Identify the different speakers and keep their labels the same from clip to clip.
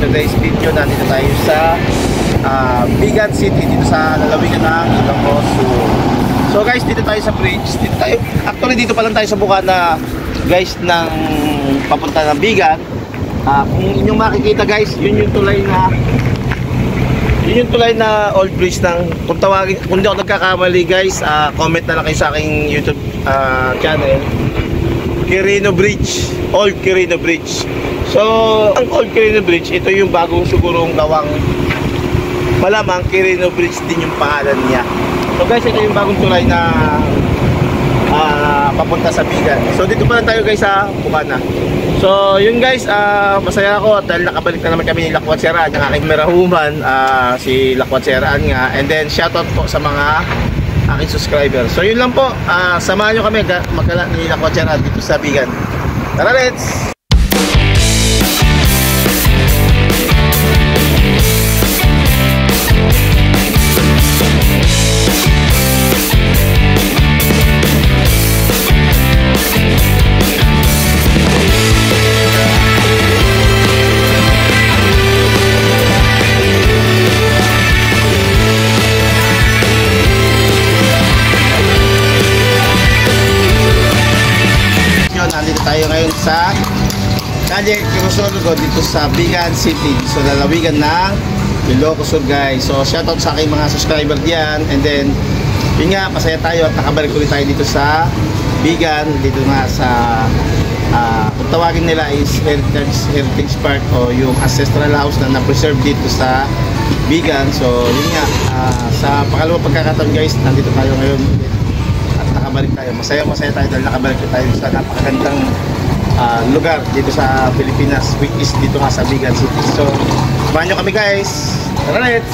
Speaker 1: today's video, nandito tayo sa Bigan City, dito sa lalawigan ng Ilocos Sur. So guys, dito tayo sa bridge. Dito tayo, actually dito pa lang tayo sa Bukana guys, ng papunta ng Bigan. Kung inyong makikita guys, yun yung tulay na old bridge ng, kung tawagin, kung di ako nagkakamali guys, comment na lang kayo sa aking YouTube channel. Quirino Bridge, Old Quirino Bridge. So, ang Old Quirino Bridge, ito yung bagong sigurong gawang, malamang Quirino Bridge din yung pangalan niya. So guys, ito yung bagong tulay na papunta sa Bigan. So dito pa lang tayo guys sa Bukana. So yun guys, masaya ako dahil nakabalik na naman kami ni Lakwat Seraan, yung aking merahuman, si Lakwat Seraan nga. And then shoutout po sa mga aking subscriber. So yun lang po, samahan nyo kami magkala ni Lakwat Seraan dito sa Bigan. Tara, let's! Nandito tayo ngayon sa Calle Crisologo dito sa Bigan City, so lalawigan ng Ilocos Sur guys. So shoutout sa aking mga subscriber diyan. And then yun nga, masaya tayo at nakabalik ulit tayo dito sa Bigan, dito nga sa kung tawagin nila is Heritage Park, o yung ancestral house na na-preserve dito sa Bigan. So yun nga, sa pangalawang pagkakataon guys, nandito tayo ngayon at nakabalik tayo. Masaya tayo dahil nakabalik tayo sa napakagandang lugar dito sa Pilipinas, which is dito nga sa Bigan City. So samahan nyo kami guys. Tara, let's!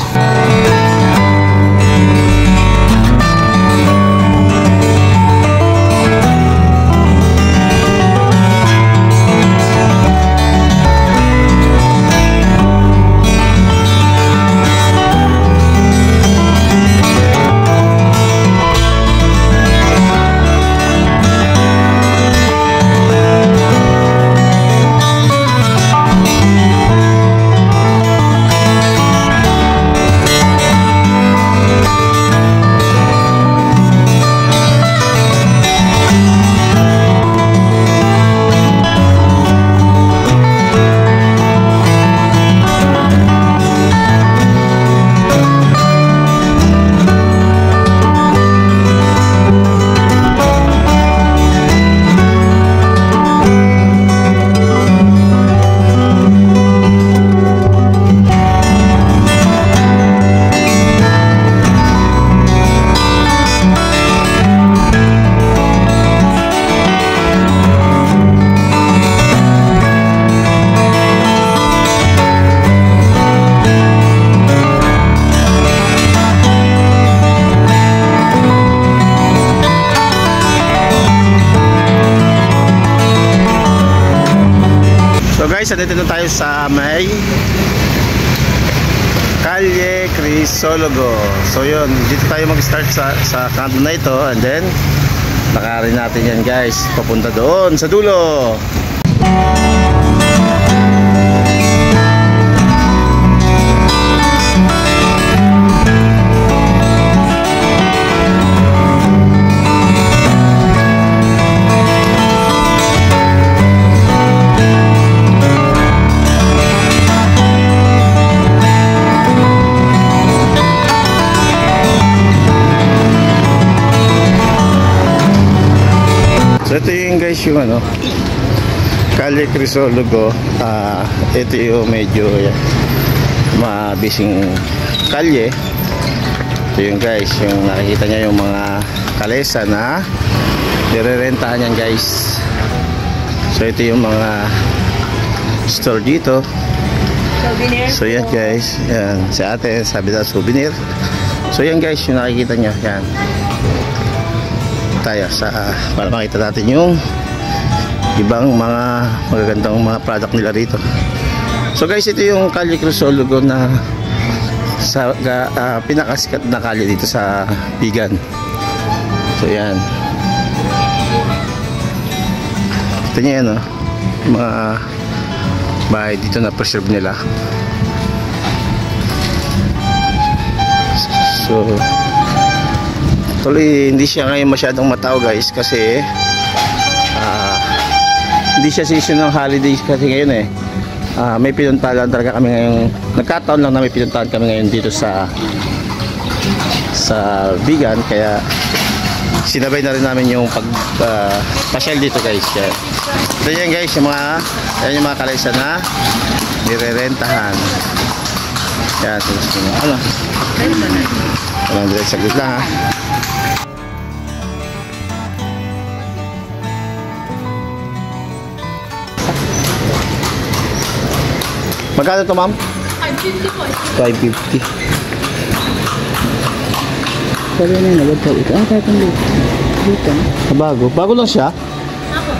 Speaker 1: So guys, dito na tayo sa may Calle Crisologo. So yun, dito tayo mag-start sa kanto na ito, and then lakarin natin yan guys, papunta doon sa dulo. So ito yung guys yung Calle Crisologo. Ito yung medyo mabising kalye. Ito yung guys, yung nakikita nyo yung mga kalesa na nirerentahan yan guys. So ito yung mga store dito. Souvenir. So yan guys, yan, si ate sabi na souvenir. So yan guys, yung nakikita nyo yan tayo para makita natin yung ibang mga magagandang mga product nila rito. So guys, ito yung Calle Crisologo na pinakasikat na kalye dito sa Bigan. So yan, ito nyo yan, mga bahay dito na preserve nila. So tuloy, hindi siya ngayon masyadong matao guys kasi hindi siya season ng holidays kasi ngayon eh. May pinuntahan talaga kami ngayon, nagkataon lang na may pinuntahan kami ngayon dito sa Bigan, kaya sinabay na rin namin yung pasyal dito guys. Ito yan guys, yung mga kalaysa na nirerentahan. Yan, ano? Walang direct, saglit lang ha. Magkano ito, ma'am?
Speaker 2: 550 po.
Speaker 1: 550.
Speaker 3: Sabi na nagagtaw ito. Ah, kaya kung dito.
Speaker 1: Bago. Bago lang siya?
Speaker 2: Ako.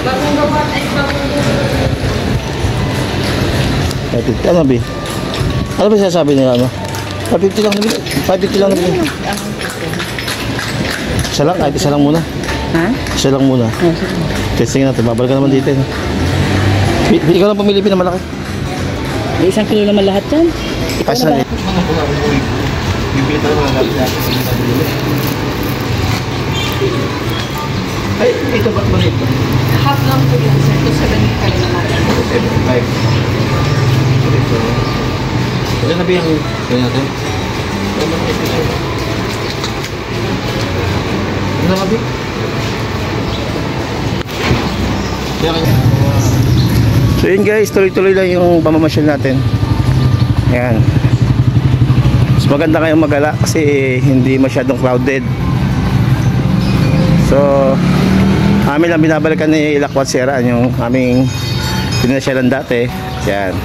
Speaker 2: Bagong gawa ay bagong gawa.
Speaker 1: 550. Ano, Bi? Ano ba sinasabi nila, ano? 550 lang nabili. 550 lang nabili. Isa lang, kahit isa lang muna.
Speaker 3: Ha?
Speaker 1: Isa lang muna. Testing natin, babalik ka naman dito. Eh. Ikaw lang pumili na malaki.
Speaker 3: May 1 kilo naman lahat yan.
Speaker 1: Kasi na ay, ito ba ito?
Speaker 2: Half lang po yan, sir. 275 naman.
Speaker 1: 275. Ito. Ito na ba yung ito natin? Ano na ba? So yun guys, tuloy-tuloy lang yung pamamasyal natin. Ayan. Mas maganda kayong magala kasi hindi masyadong crowded. So amin lang binabalikan ni Lakwat Sierra yung aming pinasyalan dati. Yan.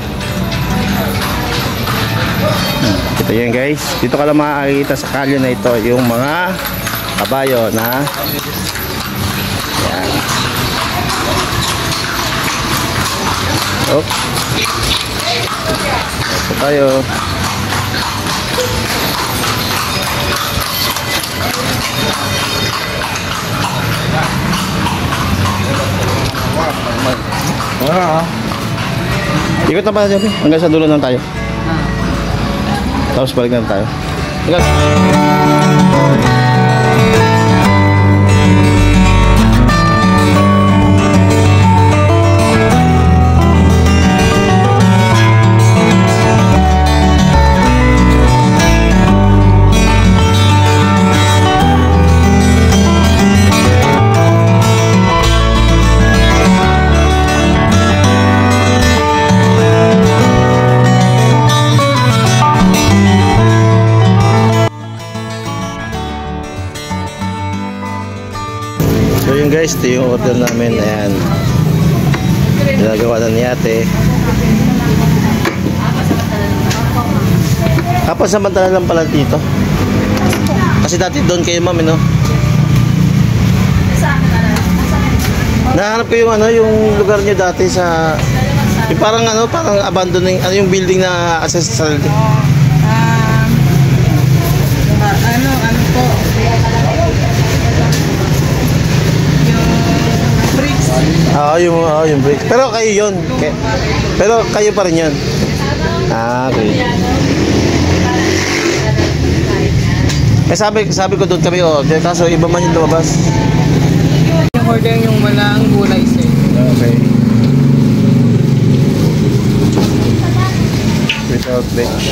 Speaker 1: Ito yan guys. Dito ka lang makakita sa kalye na ito yung mga kabayo na yan. Oh. Ito tayo. Ikot na pa natin hanggang sa dulo lang tayo. Tapos balik na tayo. So yun guys, ito yung order namin. Ayan, ginagawa na ni ate. Kapag samantala lang pala dito. Kasi dati doon kayo ma'am, no? Nahanap ko yung ano, yung lugar nyo dati sa yung parang ano, parang abandoning, ano yung building na ancestral.
Speaker 3: Ano po?
Speaker 1: Yung bricks. Pero kayo yun. Pero kayo pa rin yun. Okay. Sabi ko doon kami order, kaso iba man yung lumabas.
Speaker 3: Yung order yung walang gulay sir.
Speaker 1: Okay. Without bricks.